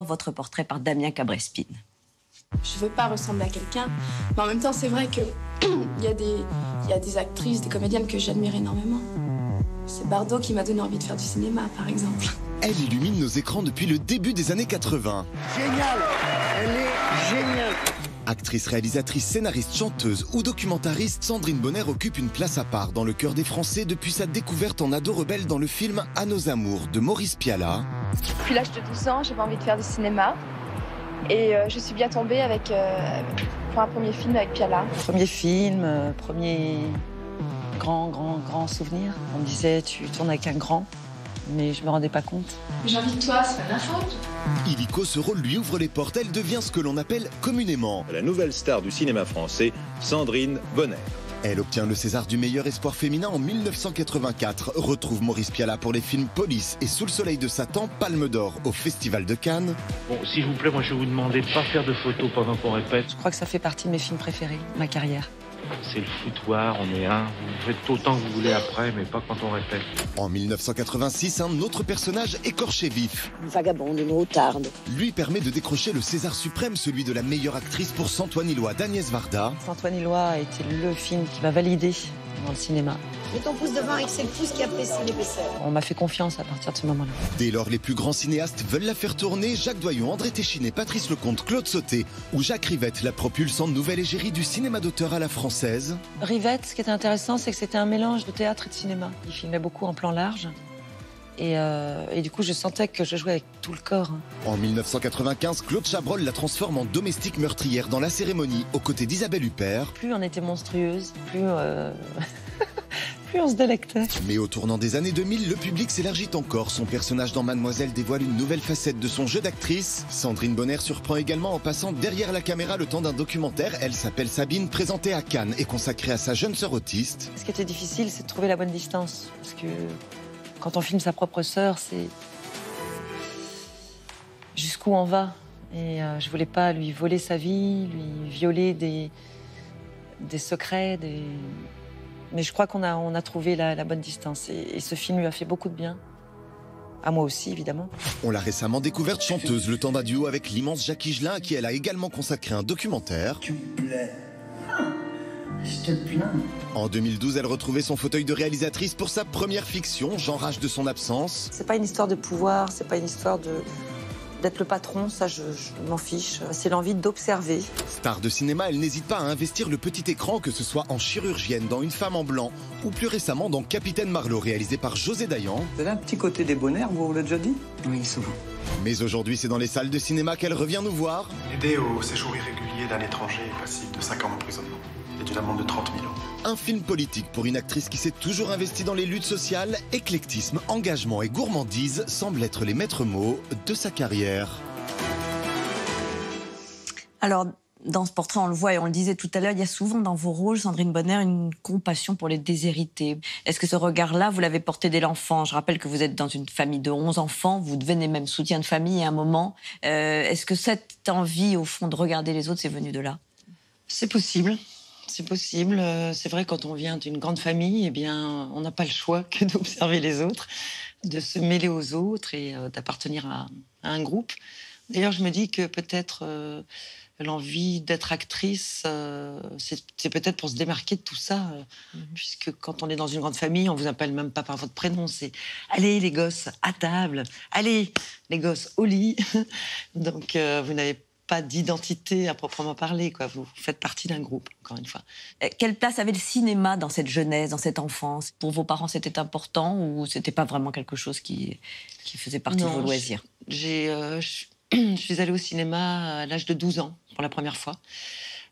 Votre portrait par Damien Cabrespine. Je veux pas ressembler à quelqu'un, mais en même temps, c'est vrai que il y a des actrices, des comédiennes que j'admire énormément. C'est Bardot qui m'a donné envie de faire du cinéma, par exemple. Elle illumine nos écrans depuis le début des années 80. Génial! Elle est géniale! Actrice, réalisatrice, scénariste, chanteuse ou documentariste, Sandrine Bonner occupe une place à part dans le cœur des Français depuis sa découverte en ado rebelle dans le film À nos amours de Maurice Pialat. Depuis l'âge de 12 ans, j'avais envie de faire du cinéma. Et je suis bien tombée pour un premier film avec Pialat. Premier film, premier grand souvenir. On me disait, tu tournes avec un grand, mais je me rendais pas compte. J'ai envie de toi, c'est pas ma faute. Illico, ce rôle lui ouvre les portes. Elle devient ce que l'on appelle communément la nouvelle star du cinéma français, Sandrine Bonner. Elle obtient le César du meilleur espoir féminin en 1984, retrouve Maurice Pialat pour les films Police et Sous le soleil de Satan, Palme d'or au Festival de Cannes. Bon, s'il vous plaît, moi je vais vous demander de ne pas faire de photos pendant qu'on répète. Je crois que ça fait partie de mes films préférés, ma carrière. C'est le foutoir, on est un. Vous faites autant que vous voulez après, mais pas quand on répète. En 1986, un autre personnage écorché vif, Une vagabonde, une routarde. lui permet de décrocher le César suprême, celui de la meilleure actrice pour Santoine Ilois d'Agnès Varda. Antoine Éloy a été le film qui m'a validé dans le cinéma. Mets ton pouce devant et c'est le pouce qui apprécie l'épaisseur. On m'a fait confiance à partir de ce moment-là. Dès lors, les plus grands cinéastes veulent la faire tourner. Jacques Doyon, André Téchiné, Patrice Lecomte, Claude Sauté ou Jacques Rivette la propulsent en nouvelle égérie du cinéma d'auteur à la française. Rivette, ce qui était intéressant, c'est que c'était un mélange de théâtre et de cinéma. Il filmait beaucoup en plan large. Et du coup, je sentais que je jouais avec tout le corps. En 1995, Claude Chabrol la transforme en domestique meurtrière dans La Cérémonie, aux côtés d'Isabelle Huppert. Plus on était monstrueuse, plus on se délectait. Mais au tournant des années 2000, le public s'élargit encore. Son personnage dans Mademoiselle dévoile une nouvelle facette de son jeu d'actrice. Sandrine Bonner surprend également en passant derrière la caméra le temps d'un documentaire. Elle s'appelle Sabine, présentée à Cannes et consacrée à sa jeune sœur autiste. Ce qui était difficile, c'est de trouver la bonne distance. Parce que quand on filme sa propre sœur, c'est jusqu'où on va. Et je voulais pas lui voler sa vie, lui violer des secrets, Mais je crois qu'on a trouvé la bonne distance. Et ce film lui a fait beaucoup de bien. À moi aussi, évidemment. On l'a récemment découverte chanteuse, le temps d'un duo avec l'immense Jacques Higelin, à qui elle a également consacré un documentaire. Tu me plais. Je te plains. En 2012, elle retrouvait son fauteuil de réalisatrice pour sa première fiction, J'enrage de son absence. C'est pas une histoire de pouvoir, c'est pas une histoire d'être le patron, ça je m'en fiche. C'est l'envie d'observer. Star de cinéma, elle n'hésite pas à investir le petit écran, que ce soit en chirurgienne, dans Une femme en blanc, ou plus récemment dans Capitaine Marlowe, réalisé par José Dayan. Vous avez un petit côté débonnaire, vous l'avez déjà dit? Oui, souvent. Mais aujourd'hui, c'est dans les salles de cinéma qu'elle revient nous voir. Aider au séjour irrégulier d'un étranger est passible de 5 ans d'emprisonnement et d'une amende de 30 000 €. Un film politique pour une actrice qui s'est toujours investie dans les luttes sociales. Éclectisme, engagement et gourmandise semblent être les maîtres mots de sa carrière. Alors, dans ce portrait, on le voit et on le disait tout à l'heure, il y a souvent dans vos rôles, Sandrine Bonner, une compassion pour les déshérités. Est-ce que ce regard-là, vous l'avez porté dès l'enfant? Je rappelle que vous êtes dans une famille de 11 enfants, vous devenez même soutien de famille à un moment. Est-ce que cette envie, au fond, de regarder les autres, c'est venu de là? C'est possible. C'est possible. C'est vrai, quand on vient d'une grande famille, eh bien, on n'a pas le choix que d'observer les autres, de se mêler aux autres et d'appartenir à un groupe. D'ailleurs, je me dis que peut-être l'envie d'être actrice, c'est peut-être pour se démarquer de tout ça, puisque quand on est dans une grande famille, on vous appelle même pas par votre prénom, c'est « Allez, les gosses, à table !»« Allez, les gosses, au lit !» Donc, vous n'avez pas d'identité à proprement parler, quoi. Vous faites partie d'un groupe, encore une fois. Quelle place avait le cinéma dans cette jeunesse, dans cette enfance? Pour vos parents, c'était important ou c'était pas vraiment quelque chose qui faisait partie de vos loisirs? Je suis allée au cinéma à l'âge de 12 ans, pour la première fois.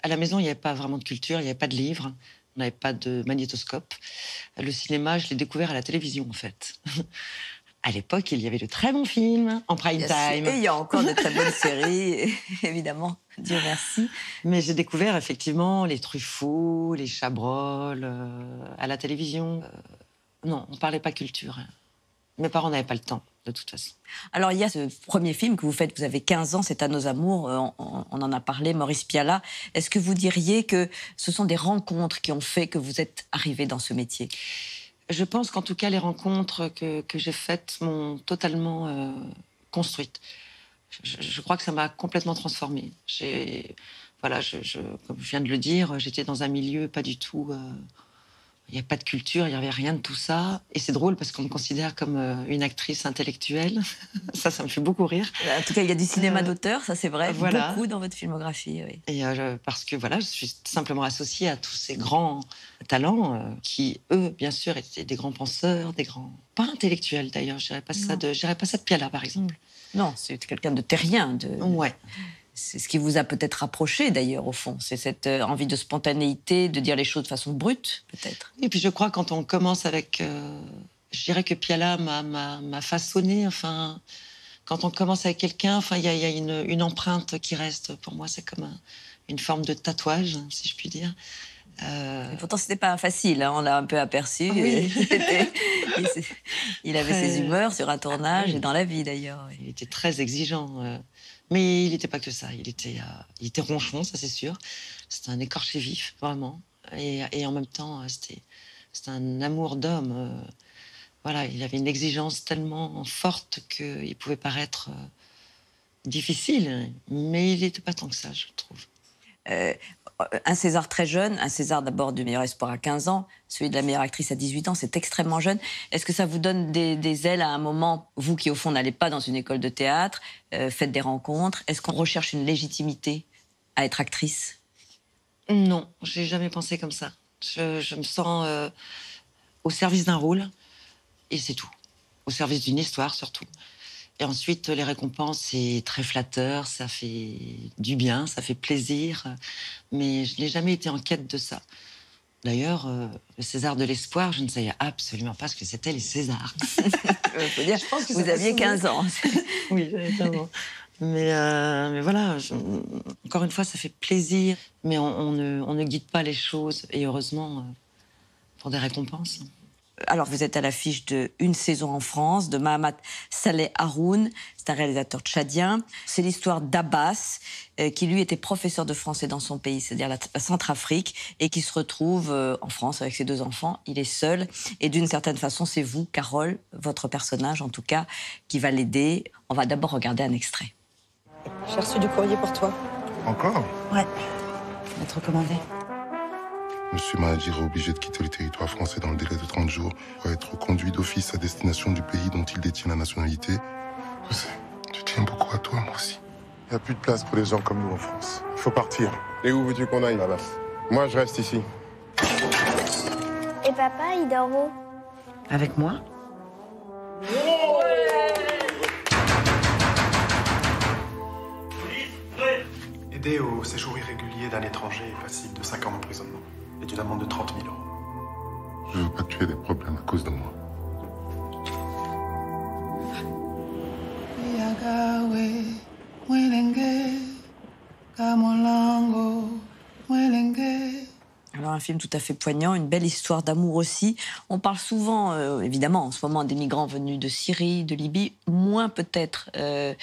À la maison, il n'y avait pas vraiment de culture, il n'y avait pas de livres, on n'avait pas de magnétoscope. Le cinéma, je l'ai découvert à la télévision, en fait. À l'époque, il y avait de très bons films en prime time. Et il y a encore de très bonnes séries, évidemment. Dieu merci. Mais j'ai découvert effectivement les Truffaut, les Chabrol à la télévision. Non, on ne parlait pas culture. Mes parents n'avaient pas le temps, de toute façon. Alors, il y a ce premier film que vous faites, vous avez 15 ans, c'est À nos amours, on en a parlé, Maurice Pialat. Est-ce que vous diriez que ce sont des rencontres qui ont fait que vous êtes arrivé dans ce métier? Je pense qu'en tout cas, les rencontres que j'ai faites m'ont totalement construite. je crois que ça m'a complètement transformée. Voilà, comme je viens de le dire, j'étais dans un milieu pas du tout... Il n'y a pas de culture, il n'y avait rien de tout ça. Et c'est drôle parce qu'on me considère comme une actrice intellectuelle. Ça me fait beaucoup rire. En tout cas, il y a du cinéma d'auteur, ça c'est vrai, voilà. Beaucoup dans votre filmographie. Oui. Et parce que voilà, je suis simplement associée à tous ces grands talents qui, eux, bien sûr, étaient des grands penseurs, des grands... Pas intellectuels d'ailleurs, je dirais pas ça de Piala, par exemple. Non, c'est quelqu'un de terrien. Ouais. C'est ce qui vous a peut-être rapproché, d'ailleurs, au fond. C'est cette envie de spontanéité, de dire les choses de façon brute, peut-être. Et puis je crois quand on commence avec... je dirais que Piala m'a façonné. Enfin, quand on commence avec quelqu'un, enfin, il y a une empreinte qui reste. Pour moi, c'est comme une forme de tatouage, si je puis dire. Et pourtant, c'était pas facile, hein, on l'a un peu aperçu. Oui. Il avait ses humeurs sur un tournage et dans la vie, d'ailleurs. Il était très exigeant. Mais il n'était pas que ça. Il était ronchon, ça c'est sûr. C'était un écorché vif, vraiment. Et en même temps, c'était un amour d'homme. Voilà, il avait une exigence tellement forte qu'il pouvait paraître difficile. Mais il n'était pas tant que ça, je trouve. Un César très jeune, un César d'abord du meilleur espoir à 15 ans, celui de la meilleure actrice à 18 ans, c'est extrêmement jeune. Est-ce que ça vous donne des ailes à un moment, vous qui au fond n'allez pas dans une école de théâtre, faites des rencontres, est-ce qu'on recherche une légitimité à être actrice? Non, j'ai jamais pensé comme ça. Je me sens au service d'un rôle, et c'est tout. Au service d'une histoire, surtout. Et ensuite, les récompenses, c'est très flatteur, ça fait du bien, ça fait plaisir. Mais je n'ai jamais été en quête de ça. D'ailleurs, le César de l'espoir, je ne savais absolument pas ce que c'était les Césars. Faut dire, je pense que vous aviez 15 ans. Oui, j'avais 15 ans. Mais voilà, encore une fois, ça fait plaisir. Mais on ne guide pas les choses, et heureusement, pour des récompenses. Alors, vous êtes à l'affiche de Une saison en France, de Mahamat Saleh Haroun. C'est un réalisateur tchadien. C'est l'histoire d'Abbas, qui lui était professeur de français dans son pays, c'est-à-dire la Centrafrique, et qui se retrouve en France avec ses 2 enfants. Il est seul. Et d'une certaine façon, c'est vous, Carole, votre personnage en tout cas, qui va l'aider. On va d'abord regarder un extrait. J'ai reçu du courrier pour toi. Encore? Ouais. Lettre recommandée. Monsieur Mahadir est obligé de quitter le territoire français dans le délai de 30 jours pour être conduit d'office à destination du pays dont il détient la nationalité. Je sais, tu tiens beaucoup à toi, moi aussi. Il n'y a plus de place pour les gens comme nous en France. Il faut partir. Et où veux-tu qu'on aille, Abbas? Moi, je reste ici. Et papa, il dort où? Avec moi? Aider au séjour irrégulier d'un étranger est passible de 5 ans d'emprisonnement et d'une amende de 30 000 €. Je veux pas que tu aies des problèmes à cause de moi. Alors un film tout à fait poignant, une belle histoire d'amour aussi. On parle souvent, évidemment, en ce moment, des migrants venus de Syrie, de Libye, moins peut-être de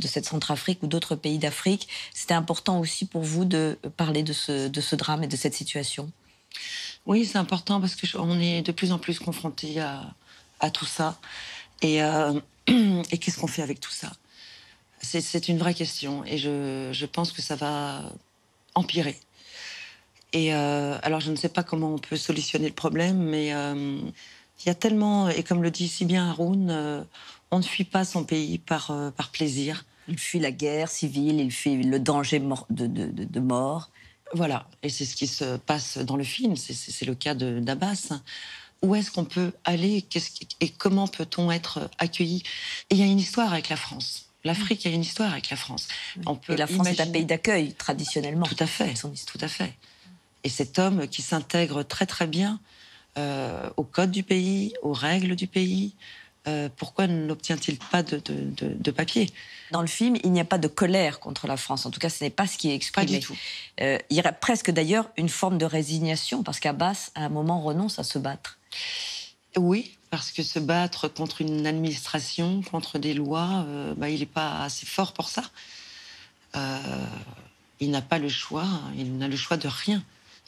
cette Centrafrique ou d'autres pays d'Afrique. C'était important aussi pour vous de parler de ce drame et de cette situation? Oui, c'est important parce qu'on est de plus en plus confrontés à tout ça. Et qu'est-ce qu'on fait avec tout ça? C'est une vraie question et je pense que ça va empirer. Et alors, je ne sais pas comment on peut solutionner le problème, mais il y a tellement, et comme le dit si bien Haroun, on ne fuit pas son pays par plaisir. Il fuit la guerre civile, il fuit le danger de mort. Voilà, et c'est ce qui se passe dans le film, c'est le cas d'Abbas. Où est-ce qu'on peut aller et comment peut-on être accueilli? Et il y a une histoire avec la France. L'Afrique a une histoire avec la France. On peut et la France est un pays d'accueil, traditionnellement. Tout à fait, tout à fait. Et cet homme qui s'intègre très très bien au code du pays, aux règles du pays, pourquoi n'obtient-il pas de papier? Dans le film, il n'y a pas de colère contre la France. En tout cas, ce n'est pas ce qui est exprimé. Pas du tout. Il y aurait presque d'ailleurs une forme de résignation, parce qu'Abbas, à un moment, renonce à se battre. Oui, parce que se battre contre une administration, contre des lois, il n'est pas assez fort pour ça. Il n'a pas le choix, il n'a le choix de rien.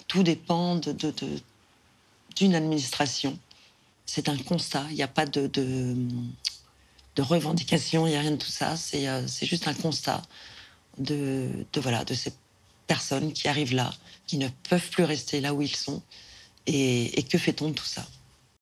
Tout dépend d'une administration. C'est un constat, il n'y a pas de revendication, il n'y a rien de tout ça. C'est juste un constat de ces personnes qui arrivent là, qui ne peuvent plus rester là où ils sont. Et que fait-on de tout ça ?